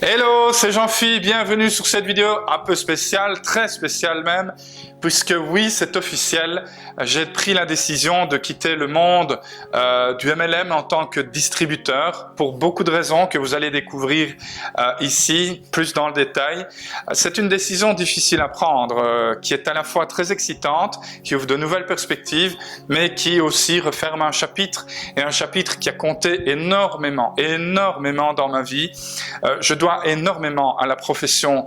Hello, c'est Jean-Phi, bienvenue sur cette vidéo un peu spéciale, très spéciale même, puisque oui, c'est officiel, j'ai pris la décision de quitter le monde du MLM en tant que distributeur, pour beaucoup de raisons que vous allez découvrir ici, plus dans le détail. C'est une décision difficile à prendre, qui est à la fois très excitante, qui ouvre de nouvelles perspectives, mais qui aussi referme un chapitre, et un chapitre qui a compté énormément dans ma vie. Je dois énormément à la profession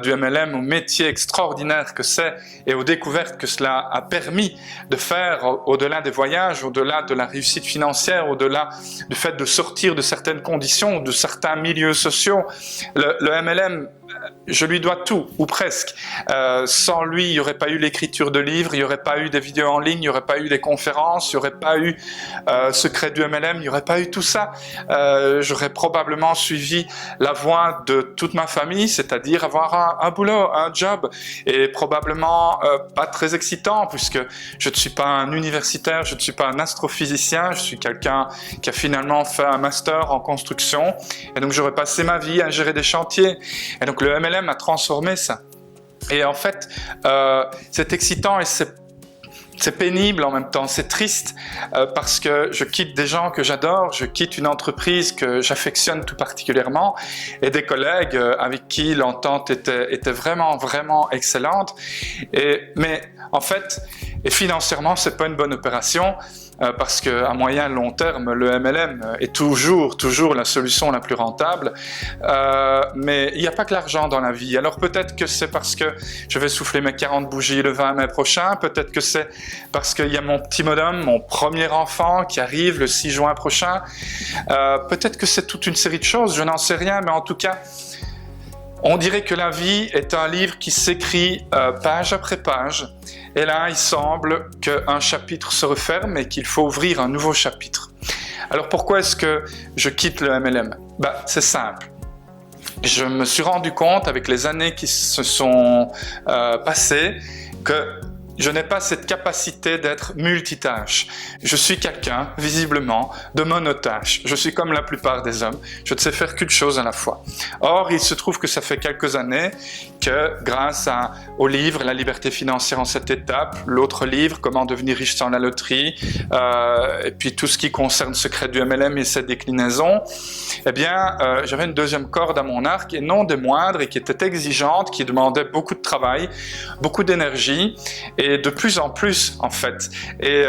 du MLM, au métier extraordinaire que c'est et aux découvertes que cela a permis de faire au-delà des voyages, au-delà de la réussite financière, au-delà du fait de sortir de certaines conditions, de certains milieux sociaux. Le MLM, je lui dois tout, ou presque. Sans lui, il n'y aurait pas eu l'écriture de livres, il n'y aurait pas eu des vidéos en ligne, il n'y aurait pas eu des conférences, il n'y aurait pas eu Secret du MLM, il n'y aurait pas eu tout ça. J'aurais probablement suivi la voie de toute ma famille, c'est-à-dire avoir un boulot, un job, et probablement pas très excitant, puisque je ne suis pas un universitaire, je ne suis pas un astrophysicien, je suis quelqu'un qui a finalement fait un master en construction, et donc j'aurais passé ma vie à gérer des chantiers. Et donc le MLM a transformé ça. Et en fait, c'est excitant et c'est pénible en même temps, c'est triste parce que je quitte des gens que j'adore, je quitte une entreprise que j'affectionne tout particulièrement et des collègues avec qui l'entente était vraiment excellente. Mais en fait, et financièrement, c'est pas une bonne opération. Parce qu'à moyen et long terme, le MLM est toujours la solution la plus rentable. Mais il n'y a pas que l'argent dans la vie. Alors peut-être que c'est parce que je vais souffler mes 40 bougies le 20 mai prochain, peut-être que c'est parce qu'il y a mon petit bonhomme, mon premier enfant qui arrive le 6 juin prochain. Peut-être que c'est toute une série de choses, je n'en sais rien, mais en tout cas, on dirait que la vie est un livre qui s'écrit page après page. Et là, il semble qu'un chapitre se referme et qu'il faut ouvrir un nouveau chapitre. Alors pourquoi est-ce que je quitte le MLM? C'est simple. Je me suis rendu compte avec les années qui se sont passées que je n'ai pas cette capacité d'être multitâche. Je suis quelqu'un, visiblement, de monotâche. Je suis comme la plupart des hommes. Je ne sais faire qu'une chose à la fois. Or, il se trouve que ça fait quelques années que, grâce au livre « La liberté financière en 7 étapes », l'autre livre « Comment devenir riche sans la loterie », et puis tout ce qui concerne Secret du MLM et ses déclinaisons, eh bien, j'avais une deuxième corde à mon arc, et non des moindres, et qui était exigeante, qui demandait beaucoup de travail, beaucoup d'énergie, et de plus en plus en fait. Et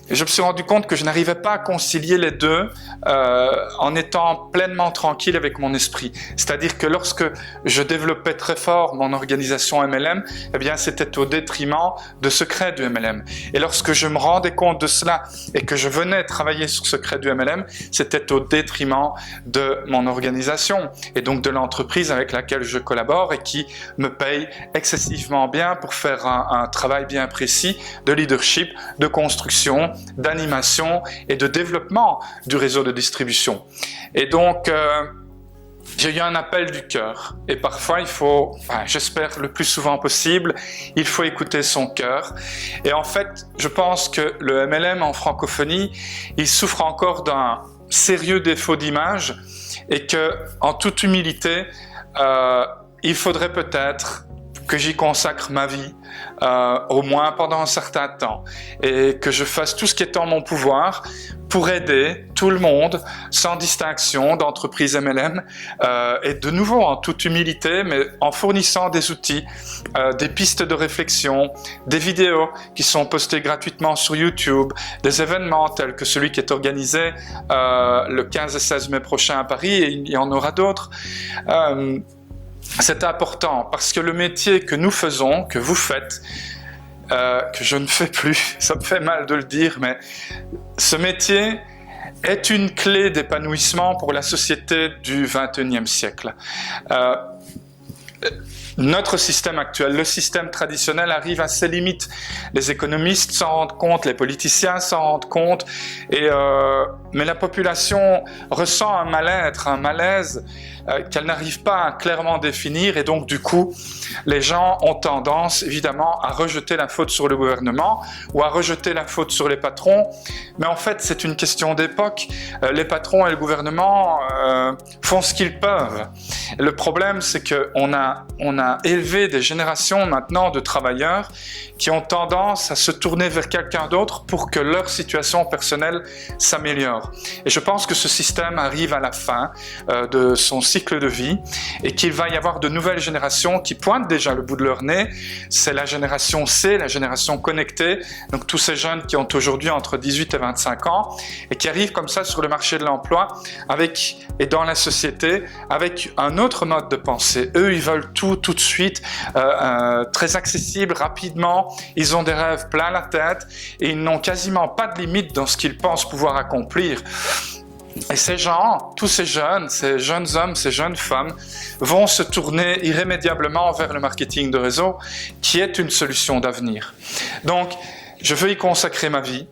je me suis rendu compte que je n'arrivais pas à concilier les deux en étant pleinement tranquille avec mon esprit. C'est-à-dire que lorsque je développais très fort mon organisation MLM, eh bien c'était au détriment de Secret du MLM. Et lorsque je me rendais compte de cela et que je venais travailler sur Secret du MLM, c'était au détriment de mon organisation et donc de l'entreprise avec laquelle je collabore et qui me paye excessivement bien pour faire un travail bien précis de leadership, de construction, d'animation et de développement du réseau de distribution. Et donc, j'ai eu un appel du cœur. Et parfois, il faut, j'espère le plus souvent possible, il faut écouter son cœur. Et en fait, je pense que le MLM en francophonie, il souffre encore d'un sérieux défaut d'image et que, en toute humilité, il faudrait peut-être que j'y consacre ma vie, au moins pendant un certain temps, et que je fasse tout ce qui est en mon pouvoir pour aider tout le monde, sans distinction d'entreprise MLM, et de nouveau en toute humilité, mais en fournissant des outils, des pistes de réflexion, des vidéos qui sont postées gratuitement sur YouTube, des événements tels que celui qui est organisé le 15 et 16 mai prochain à Paris, et il y en aura d'autres. C'est important parce que le métier que nous faisons, que vous faites, que je ne fais plus, ça me fait mal de le dire, mais ce métier est une clé d'épanouissement pour la société du XXIe siècle. Notre système actuel, le système traditionnel arrive à ses limites. Les économistes s'en rendent compte, les politiciens s'en rendent compte, mais la population ressent un mal-être, un malaise qu'elle n'arrive pas à clairement définir, et donc du coup, les gens ont tendance évidemment à rejeter la faute sur le gouvernement ou à rejeter la faute sur les patrons, mais en fait c'est une question d'époque. Les patrons et le gouvernement font ce qu'ils peuvent. Et le problème c'est qu'on a élevé des générations maintenant de travailleurs qui ont tendance à se tourner vers quelqu'un d'autre pour que leur situation personnelle s'améliore. Et je pense que ce système arrive à la fin de son cycle de vie et qu'il va y avoir de nouvelles générations qui pointent déjà le bout de leur nez. C'est la génération C, la génération connectée, donc tous ces jeunes qui ont aujourd'hui entre 18 et 25 ans et qui arrivent comme ça sur le marché de l'emploi et dans la société avec un autre mode de pensée. Eux, ils veulent tout de suite, très accessible, rapidement. Ils ont des rêves plein la tête et ils n'ont quasiment pas de limite dans ce qu'ils pensent pouvoir accomplir. Et ces gens, tous ces jeunes hommes, ces jeunes femmes vont se tourner irrémédiablement vers le marketing de réseau qui est une solution d'avenir. Donc, je veux y consacrer ma vie.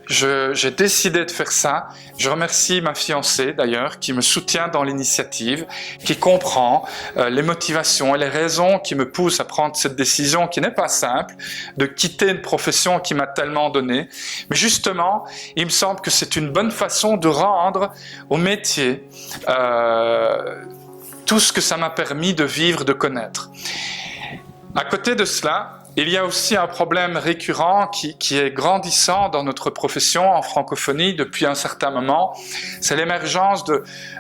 J'ai décidé de faire ça. Je remercie ma fiancée d'ailleurs qui me soutient dans l'initiative, qui comprend les motivations et les raisons qui me poussent à prendre cette décision qui n'est pas simple, de quitter une profession qui m'a tellement donné. Mais justement, il me semble que c'est une bonne façon de rendre au métier tout ce que ça m'a permis de vivre, de connaître. À côté de cela, il y a aussi un problème récurrent qui est grandissant dans notre profession en francophonie depuis un certain moment. C'est l'émergence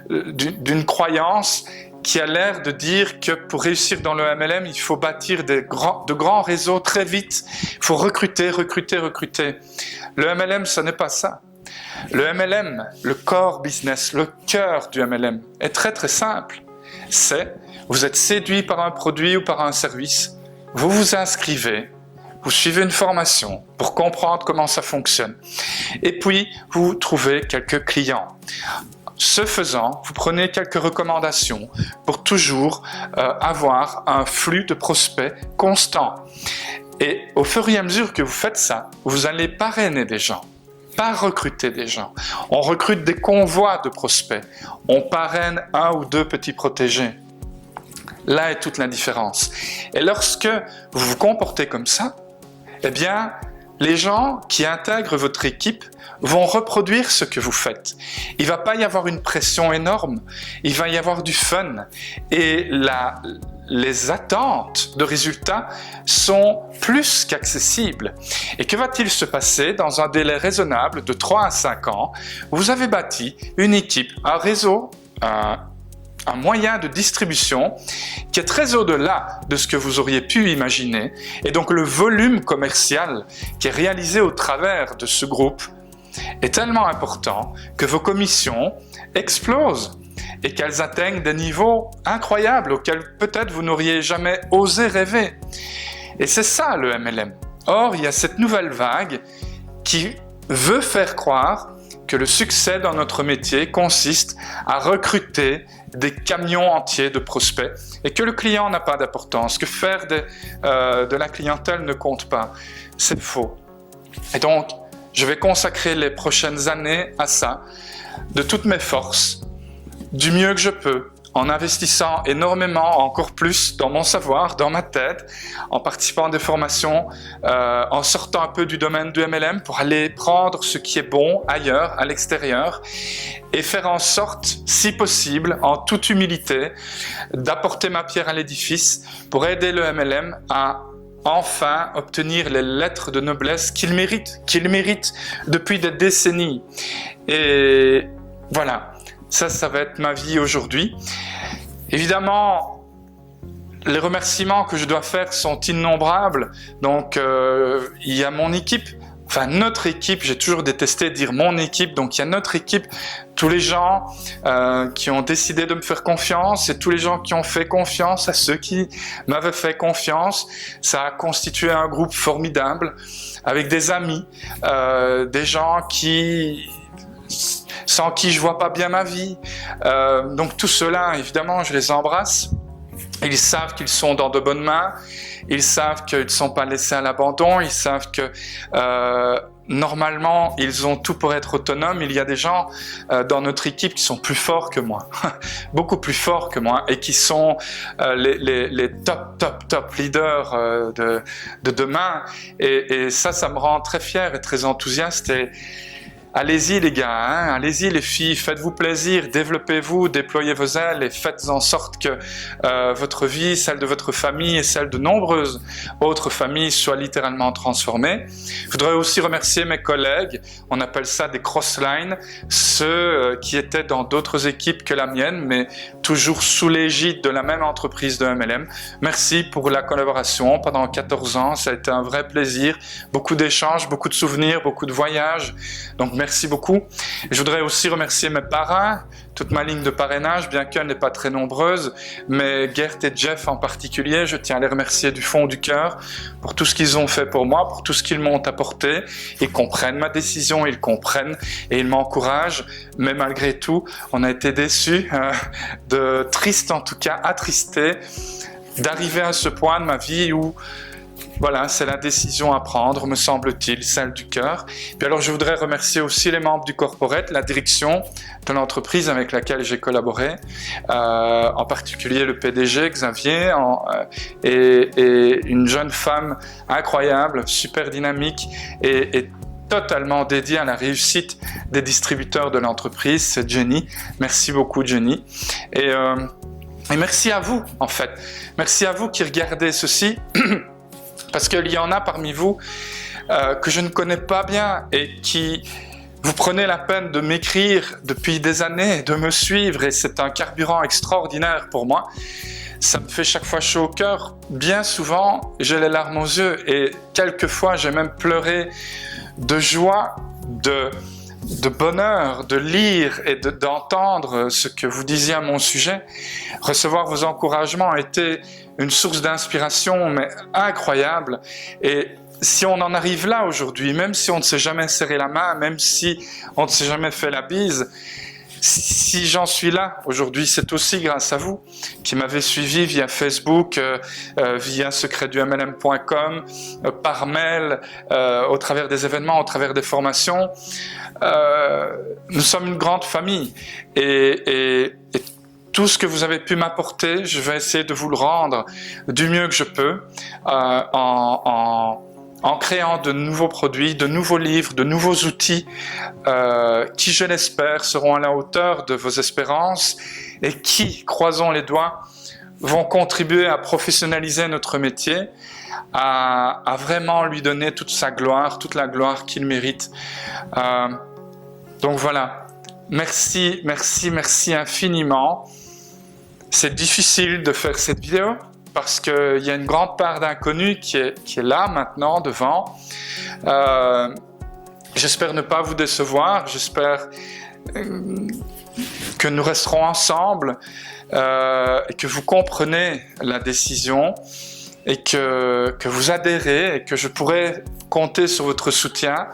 d'une croyance qui a l'air de dire que pour réussir dans le MLM, il faut bâtir de grands réseaux très vite. Il faut recruter. Le MLM, ce n'est pas ça. Le MLM, le core business, le cœur du MLM est très très simple. Vous êtes séduit par un produit ou par un service. Vous vous inscrivez, vous suivez une formation pour comprendre comment ça fonctionne. Et puis, vous trouvez quelques clients. Ce faisant, vous prenez quelques recommandations pour toujours avoir un flux de prospects constant. Et au fur et à mesure que vous faites ça, vous allez parrainer des gens, pas recruter des gens. On recrute des convois de prospects. On parraine 1 ou 2 petits protégés. Là est toute la différence. Et lorsque vous vous comportez comme ça, eh bien, les gens qui intègrent votre équipe vont reproduire ce que vous faites. Il ne va pas y avoir une pression énorme, il va y avoir du fun. Et les attentes de résultats sont plus qu'accessibles. Et que va-t-il se passer dans un délai raisonnable de 3 à 5 ans? Vous avez bâti une équipe, un réseau, un moyen de distribution qui est très au-delà de ce que vous auriez pu imaginer. Et donc le volume commercial qui est réalisé au travers de ce groupe est tellement important que vos commissions explosent et qu'elles atteignent des niveaux incroyables auxquels peut-être vous n'auriez jamais osé rêver. Et c'est ça le MLM. Or, il y a cette nouvelle vague qui veut faire croire que le succès dans notre métier consiste à recruter des camions entiers de prospects et que le client n'a pas d'importance, que faire de la clientèle ne compte pas. C'est faux. Et donc, je vais consacrer les prochaines années à ça, de toutes mes forces, du mieux que je peux, en investissant énormément, encore plus dans mon savoir, dans ma tête, en participant à des formations, en sortant un peu du domaine du MLM pour aller prendre ce qui est bon ailleurs, à l'extérieur, et faire en sorte, si possible, en toute humilité, d'apporter ma pierre à l'édifice pour aider le MLM à enfin obtenir les lettres de noblesse qu'il mérite depuis des décennies. Et voilà. Ça va être ma vie aujourd'hui. Évidemment, les remerciements que je dois faire sont innombrables. Donc, il y a mon équipe, enfin notre équipe, j'ai toujours détesté dire mon équipe, donc il y a notre équipe, tous les gens qui ont décidé de me faire confiance et tous les gens qui ont fait confiance à ceux qui m'avaient fait confiance. Ça a constitué un groupe formidable avec des amis, des gens sans qui je vois pas bien ma vie. Donc tout cela, évidemment, je les embrasse. Ils savent qu'ils sont dans de bonnes mains, ils savent qu'ils ne sont pas laissés à l'abandon, ils savent que normalement, ils ont tout pour être autonomes. Il y a des gens dans notre équipe qui sont plus forts que moi, beaucoup plus forts que moi, et qui sont les top leaders de demain. Et ça me rend très fier et très enthousiaste. Et allez-y les gars, hein, allez-y les filles, faites-vous plaisir, développez-vous, déployez vos ailes et faites en sorte que votre vie, celle de votre famille et celle de nombreuses autres familles soient littéralement transformées. Je voudrais aussi remercier mes collègues, on appelle ça des cross-lines, ceux qui étaient dans d'autres équipes que la mienne, mais toujours sous l'égide de la même entreprise de MLM. Merci pour la collaboration pendant 14 ans, ça a été un vrai plaisir, beaucoup d'échanges, beaucoup de souvenirs, beaucoup de voyages, donc merci beaucoup. Je voudrais aussi remercier mes parrains, toute ma ligne de parrainage, bien qu'elle n'est pas très nombreuse, mais Gert et Jeff en particulier, je tiens à les remercier du fond du cœur pour tout ce qu'ils ont fait pour moi, pour tout ce qu'ils m'ont apporté. Ils comprennent ma décision, ils comprennent et ils m'encouragent, mais malgré tout, on a été déçus, triste en tout cas, attristés, d'arriver à ce point de ma vie où voilà, c'est la décision à prendre, me semble-t-il, celle du cœur. Puis alors, je voudrais remercier aussi les membres du corporate, la direction de l'entreprise avec laquelle j'ai collaboré, en particulier le PDG, Xavier, et une jeune femme incroyable, super dynamique et totalement dédiée à la réussite des distributeurs de l'entreprise, c'est Jenny. Merci beaucoup, Jenny. Et merci à vous, en fait. Merci à vous qui regardez ceci. Parce qu'il y en a parmi vous que je ne connais pas bien et qui vous prenez la peine de m'écrire depuis des années, de me suivre, et c'est un carburant extraordinaire pour moi. Ça me fait chaque fois chaud au cœur. Bien souvent, j'ai les larmes aux yeux et quelquefois, j'ai même pleuré de joie, de bonheur, de lire et d'entendre ce que vous disiez à mon sujet. Recevoir vos encouragements a été une source d'inspiration mais incroyable. Et si on en arrive là aujourd'hui, même si on ne s'est jamais serré la main, même si on ne s'est jamais fait la bise, si j'en suis là aujourd'hui, c'est aussi grâce à vous qui m'avez suivi via Facebook, via secretdumlm.com, par mail, au travers des événements, au travers des formations. Nous sommes une grande famille et tout ce que vous avez pu m'apporter, je vais essayer de vous le rendre du mieux que je peux en créant de nouveaux produits, de nouveaux livres, de nouveaux outils qui, je l'espère, seront à la hauteur de vos espérances et qui, croisons les doigts, vont contribuer à professionnaliser notre métier, à vraiment lui donner toute sa gloire, toute la gloire qu'il mérite. Donc voilà, merci, merci, merci infiniment. C'est difficile de faire cette vidéo parce qu'il y a une grande part d'inconnu qui est là maintenant devant. J'espère ne pas vous décevoir, j'espère que nous resterons ensemble et que vous comprenez la décision et que vous adhérez et que je pourrai compter sur votre soutien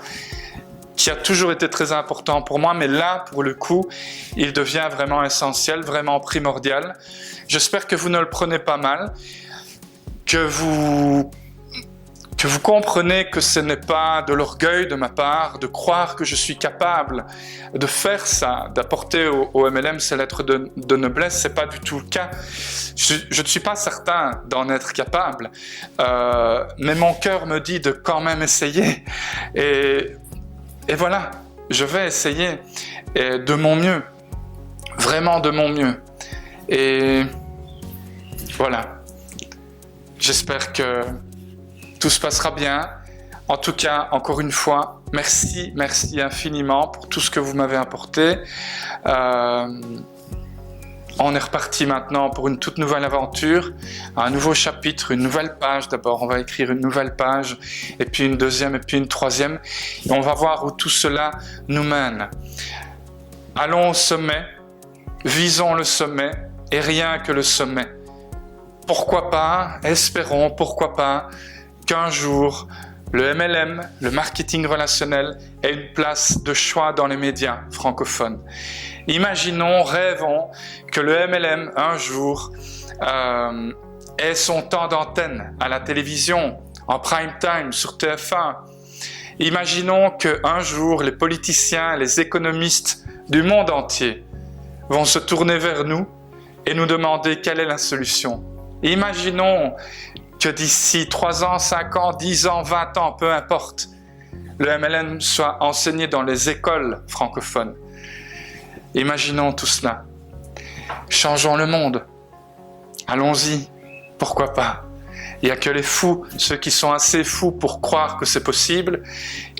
qui a toujours été très important pour moi, mais là, pour le coup, il devient vraiment essentiel, vraiment primordial. J'espère que vous ne le prenez pas mal, que vous comprenez que ce n'est pas de l'orgueil de ma part de croire que je suis capable de faire ça, d'apporter au MLM ces lettres de noblesse. C'est pas du tout le cas. Je ne suis pas certain d'en être capable, mais mon cœur me dit de quand même essayer. Et voilà, je vais essayer de mon mieux, vraiment de mon mieux. Et voilà, j'espère que tout se passera bien. En tout cas, encore une fois, merci, merci infiniment pour tout ce que vous m'avez apporté. On est reparti maintenant pour une toute nouvelle aventure, un nouveau chapitre, une nouvelle page. D'abord, on va écrire une nouvelle page, et puis une deuxième, et puis une troisième. Et on va voir où tout cela nous mène. Allons au sommet, visons le sommet, et rien que le sommet. Pourquoi pas, espérons, pourquoi pas, qu'un jour, le MLM, le marketing relationnel, ait une place de choix dans les médias francophones. Imaginons, rêvons que le MLM un jour ait son temps d'antenne à la télévision, en prime time sur TF1. Imaginons qu'un jour les politiciens, les économistes du monde entier vont se tourner vers nous et nous demander quelle est la solution. Imaginons que d'ici 3 ans, 5 ans, 10 ans, 20 ans, peu importe, le MLM soit enseigné dans les écoles francophones. Imaginons tout cela. Changeons le monde. Allons-y. Pourquoi pas? Il n'y a que les fous, ceux qui sont assez fous pour croire que c'est possible,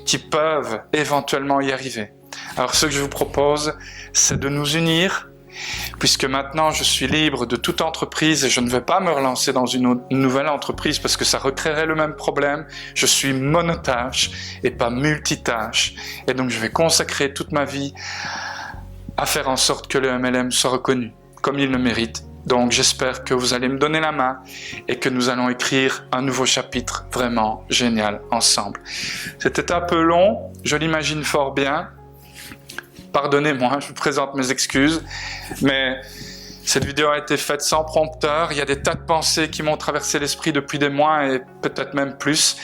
qui peuvent éventuellement y arriver. Alors ce que je vous propose, c'est de nous unir, puisque maintenant je suis libre de toute entreprise et je ne vais pas me relancer dans une nouvelle entreprise parce que ça recréerait le même problème. Je suis monotâche et pas multitâche. Et donc je vais consacrer toute ma vie à faire en sorte que le MLM soit reconnu comme il le mérite. Donc j'espère que vous allez me donner la main et que nous allons écrire un nouveau chapitre vraiment génial ensemble. C'était un peu long, je l'imagine fort bien. Pardonnez-moi, je vous présente mes excuses, mais cette vidéo a été faite sans prompteur. Il y a des tas de pensées qui m'ont traversé l'esprit depuis des mois et peut-être même plus.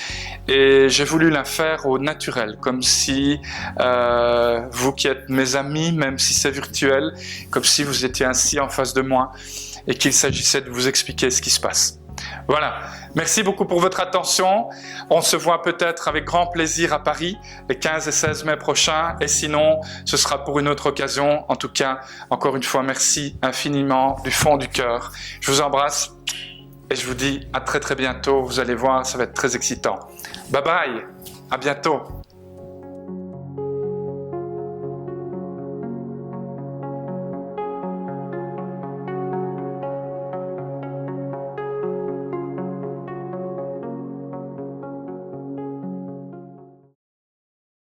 Et j'ai voulu la faire au naturel, comme si vous qui êtes mes amis, même si c'est virtuel, comme si vous étiez assis en face de moi et qu'il s'agissait de vous expliquer ce qui se passe. Voilà, merci beaucoup pour votre attention. On se voit peut-être avec grand plaisir à Paris les 15 et 16 mai prochains. Et sinon, ce sera pour une autre occasion. En tout cas, encore une fois, merci infiniment du fond du cœur. Je vous embrasse et je vous dis à très bientôt. Vous allez voir, ça va être très excitant. Bye bye, à bientôt.